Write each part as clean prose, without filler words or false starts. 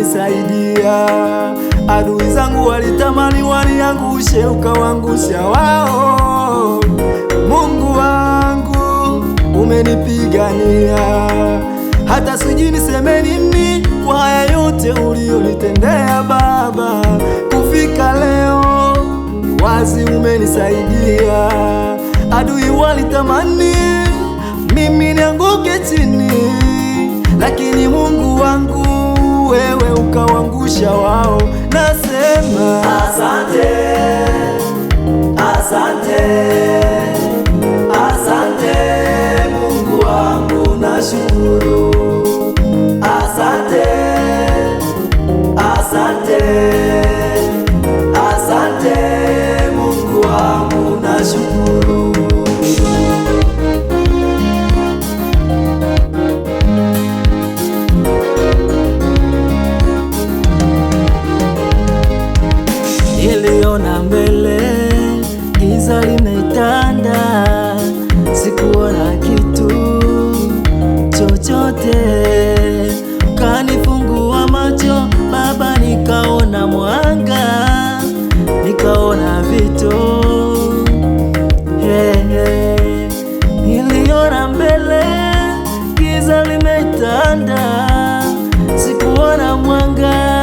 umenisaidia. Adui zangu walitamani waniangushe, ukawaangusha wao. Mungu wangu umenipigania, hata sijui niseme nini kwa haya yote ulionitendea Baba. Kufika leo wazi umenisaidia. Adui walitamani mimi nianguke chini, lakini Mungu wangu wewe ukawaangusha wao. Nasema asante, asante, asante Mungu wangu, nashukuru. Asante, asante, asante Mungu wangu, nashukuru. Niliona mbele giza limetanda, sikuona kitu chochote. Kanifungua macho Baba, nikaona mwanga, nikaona vitu. Niliona mbele giza limetanda, sikuona mwanga.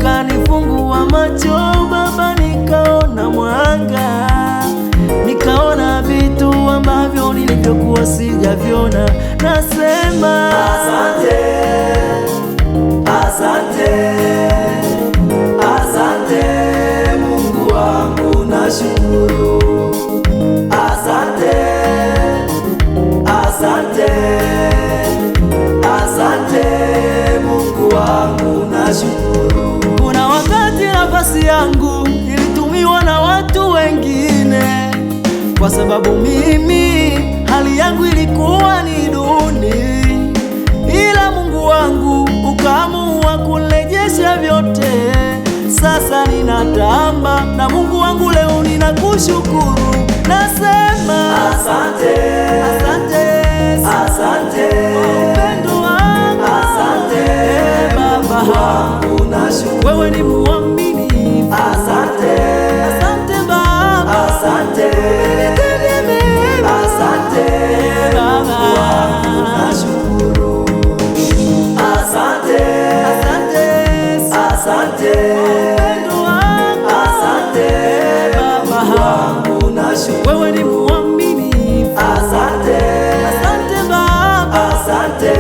Kanifungua macho Baba, nikaona mwanga, nikaona vitu ambavyo nilivyokuwa sijaviona. Nasema asante, asante, asante Mungu wangu, nashukuru. Asante, asante, asante Mungu wangu, nashukuru. Kuna wakati nafasi yangu ilitumiwa na watu wengine, kwa sababu mimi hali yangu ilikuwa ni duni, ila Mungu wangu ukaamua kurejesha vyote. Sasa ninatamba na Mungu wangu, leo ninakushukuru. Nasema asante, asante, asante kwa upendo wako. Asante Baba wangu, nashukuru. Wewe ni mwaminifu. Asante, asante Baba, asante. Asante Baba wangu, nashukuru. Asante, asante, asante upendo wako. Asante Baba wangu, nashukuru. Wewe ni mwaminifu. Asante, asante Baba, asante.